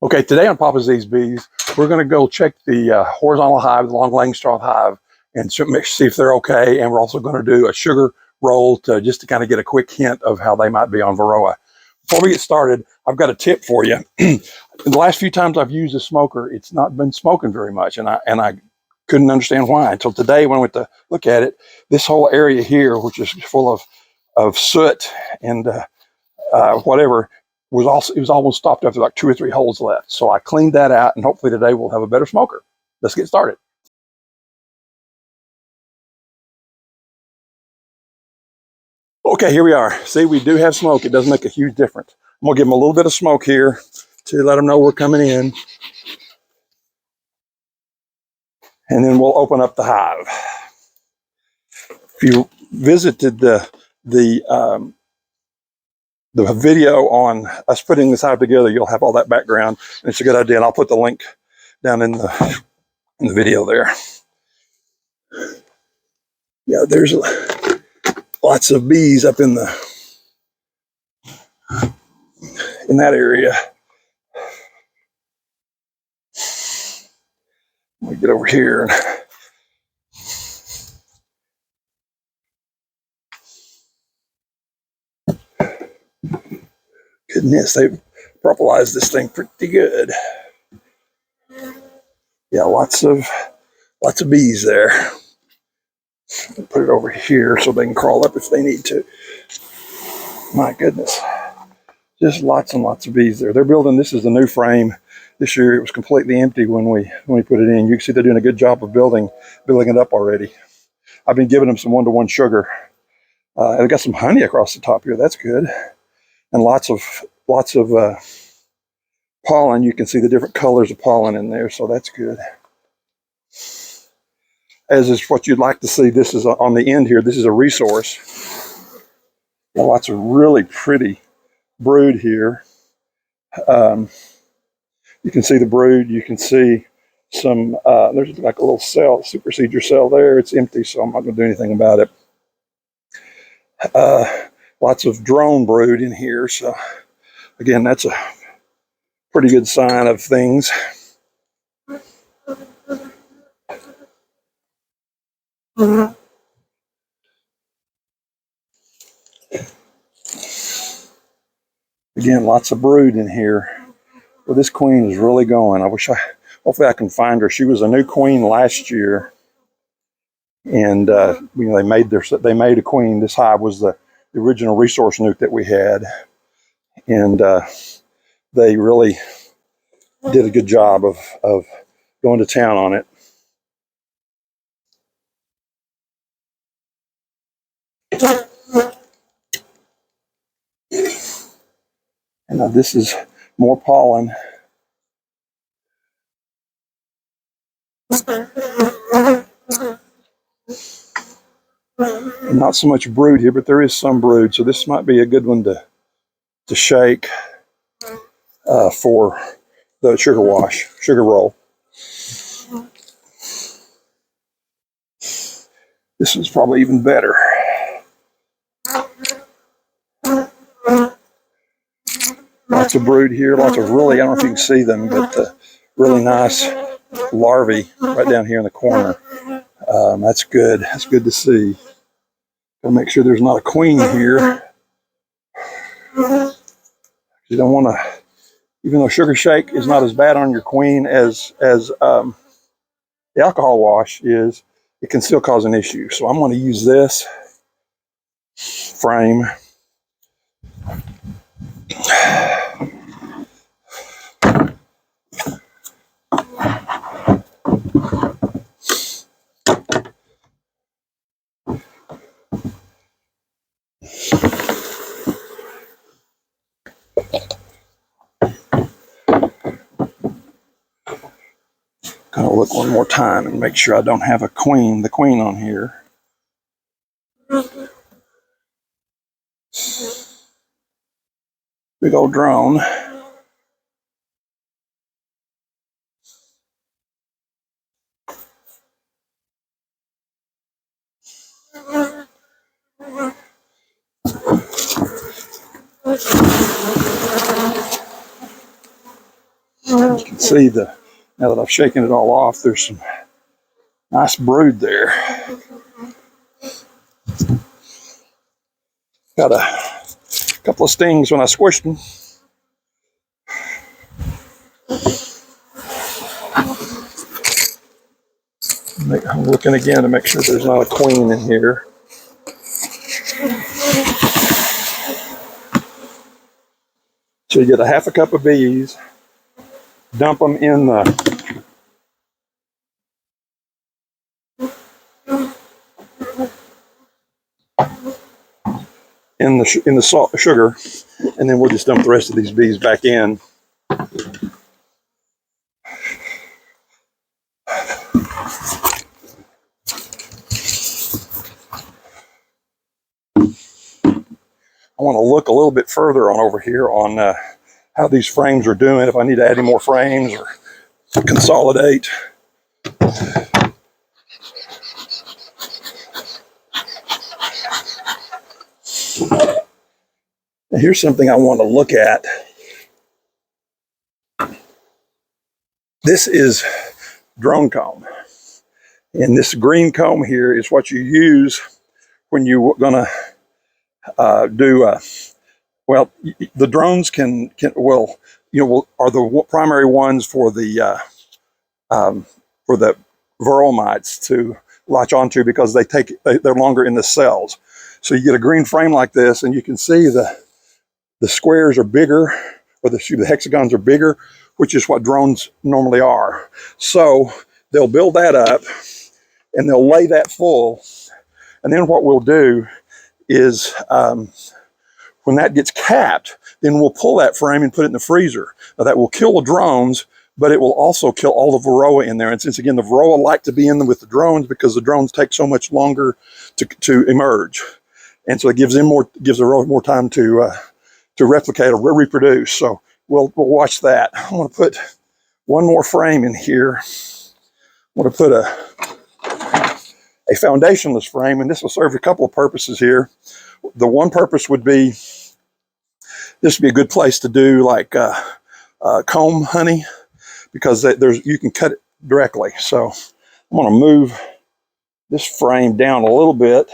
Okay, today on Papa's These Bees, we're going to go check the horizontal hive, the long leg straw hive, and see if they're okay. And we're also going to do a sugar roll just to kind of get a quick hint of how they might be on varroa. Before we get started, I've got a tip for you. The last few times I've used a smoker, it's not been smoking very much, and I couldn't understand why until today when I went to look at it. This whole area here, which is full of soot and whatever, it was almost stopped after like 2 or 3 holes left. So I cleaned that out, and hopefully today we'll have a better smoker. Let's get started. Okay, here we are. See, we do have smoke. It does make a huge difference. I'm gonna give them a little bit of smoke here to let them know we're coming in, and then we'll open up the hive. If you visited the video on us putting this hive together, you'll have all that background, and it's a good idea. And I'll put the link down in the video there. Yeah, there's lots of bees up in that area. Let me get over here. Goodness, they've propolised this thing pretty good. Yeah, lots of bees there. I'll put it over here so they can crawl up if they need to. My goodness, just lots and lots of bees there. They're building. This is the new frame. This year it was completely empty when we put it in. You can see they're doing a good job of building it up already. I've been giving them some 1-to-1 sugar. I've got some honey across the top here. That's good, and lots of pollen. You can see the different colors of pollen in there, so that's good. As is what you'd like to see, this is on the end here. This is a resource. Lots of really pretty brood here. You can see the brood. You can see some, there's like a little cell, supersedure cell there. It's empty, so I'm not going to do anything about it. Lots of drone brood in here. So again, that's a pretty good sign of things. Again, lots of brood in here. Well, this queen is really going. Hopefully I can find her. She was a new queen last year, and they made a queen. This hive was the original resource nuke that we had, and they really did a good job of going to town on it. And this is more pollen. Not so much brood here, but there is some brood, so this might be a good one to shake for the sugar roll. This is probably even better. Lots of brood here, lots of really, I don't know if you can see them, but really nice larvae right down here in the corner. That's good. That's good to see. Gotta make sure there's not a queen here. You don't want to, even though sugar shake is not as bad on your queen as the alcohol wash is, it can still cause an issue. So I'm going to use this frame. Kind of look one more time and make sure I don't have the queen on here. Big old drone. can see now that I've shaken it all off, there's some nice brood there. Got a couple of stings when I squished them. I'm looking again to make sure there's not a queen in here. So you get a half a cup of bees, dump them in the salt sugar, and then we'll just dump the rest of these bees back in. I want to look a little bit further on over here on how these frames are doing, if I need to add any more frames or consolidate. Here's something I want to look at. This is drone comb. And this green comb here is what you use when you're going to well, the drones are the primary ones for the varroa mites to latch onto, because they're longer in the cells. So you get a green frame like this, and you can see the squares are bigger, or the hexagons are bigger, which is what drones normally are. So they'll build that up, and they'll lay that full, and then what we'll do is when that gets capped, then we'll pull that frame and put it in the freezer. Now that will kill the drones, but it will also kill all the varroa in there. And since again, the varroa like to be in with the drones because the drones take so much longer to emerge. And so it gives the varroa more time to replicate or reproduce. So we'll watch that. I'm gonna put one more frame in here. I'm gonna put a foundationless frame, and this will serve a couple of purposes here. The one purpose would be, this would be a good place to do like comb honey, because you can cut it directly. So I'm going to move this frame down a little bit,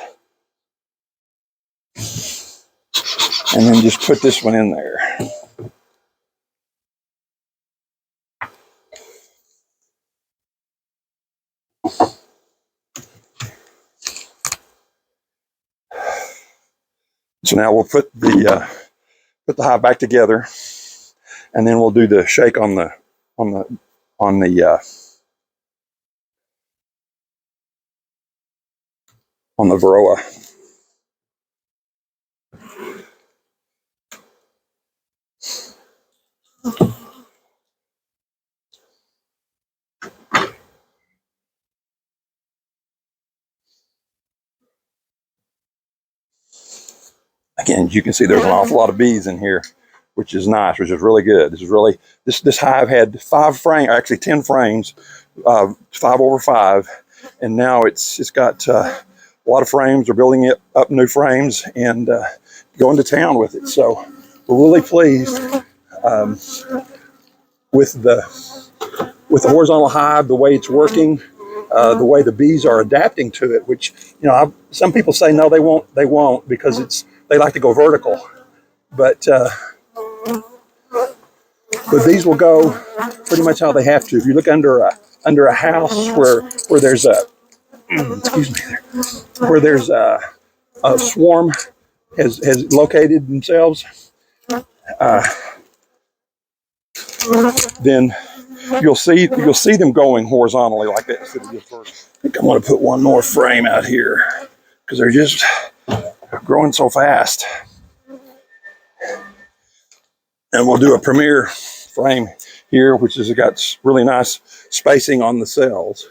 and then just put this one in there. So now we'll put the hive back together, and then we'll do the shake on the varroa. Again, you can see there's an awful lot of bees in here, which is nice, which is really good. This hive had 5 frames, actually 10 frames, 5 over 5, and now it's got a lot of frames. They're building it up, new frames, and going to town with it. So we're really pleased with the horizontal hive, the way it's working, the way the bees are adapting to it. Which, some people say no, they won't because they like to go vertical, but the bees will go pretty much how they have to. If you look under a house where there's a where there's a swarm has located themselves, then you'll see them going horizontally like this. I think I'm going to put one more frame out here because they're just growing so fast. And we'll do a premier frame here, which has got really nice spacing on the cells.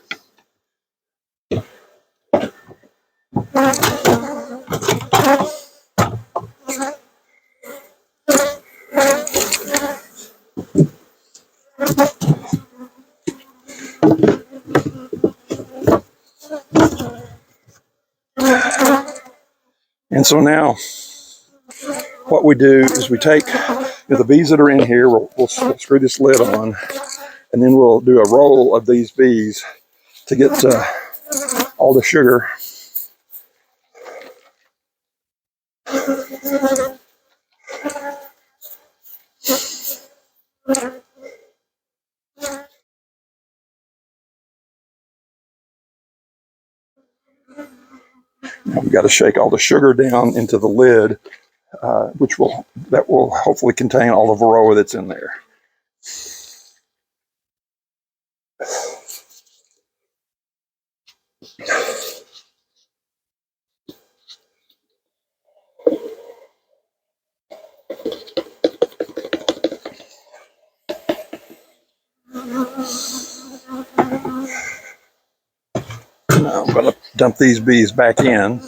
And so now what we do is we take the bees that are in here, we'll screw this lid on, And then we'll do a roll of these bees to get all the sugar. Now we've got to shake all the sugar down into the lid, that will hopefully contain all the varroa that's in there. Now I'm going to dump these bees back in.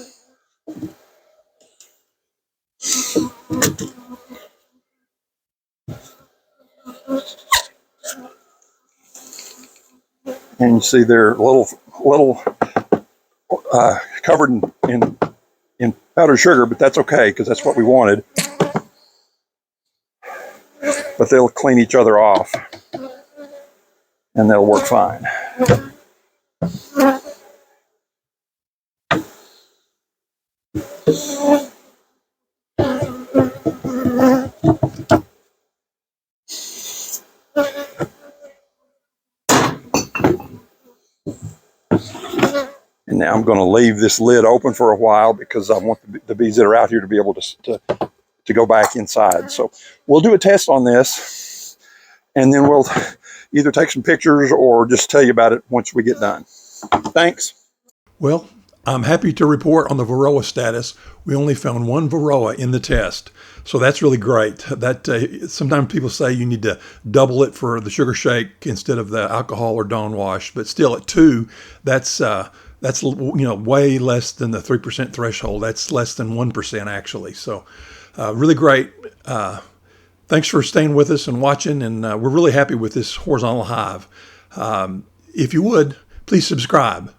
And you see they're little covered in powdered sugar, but that's okay because that's what we wanted. But they'll clean each other off and they'll work fine. And now I'm going to leave this lid open for a while because I want the bees that are out here to be able to go back inside. So we'll do a test on this, and then we'll either take some pictures or just tell you about it once we get done. Thanks. Well, I'm happy to report on the varroa status. We only found one varroa in the test. So that's really great. That sometimes people say you need to double it for the sugar shake instead of the alcohol or Dawn wash, but still at 2, that's way less than the 3% threshold. That's less than 1% actually. So really great. Thanks for staying with us and watching, and we're really happy with this horizontal hive. If you would, please subscribe.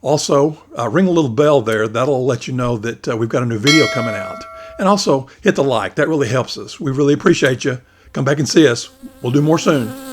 Also, ring a little bell there. That'll let you know that we've got a new video coming out. And also, hit the like. That really helps us. We really appreciate you. Come back and see us. We'll do more soon.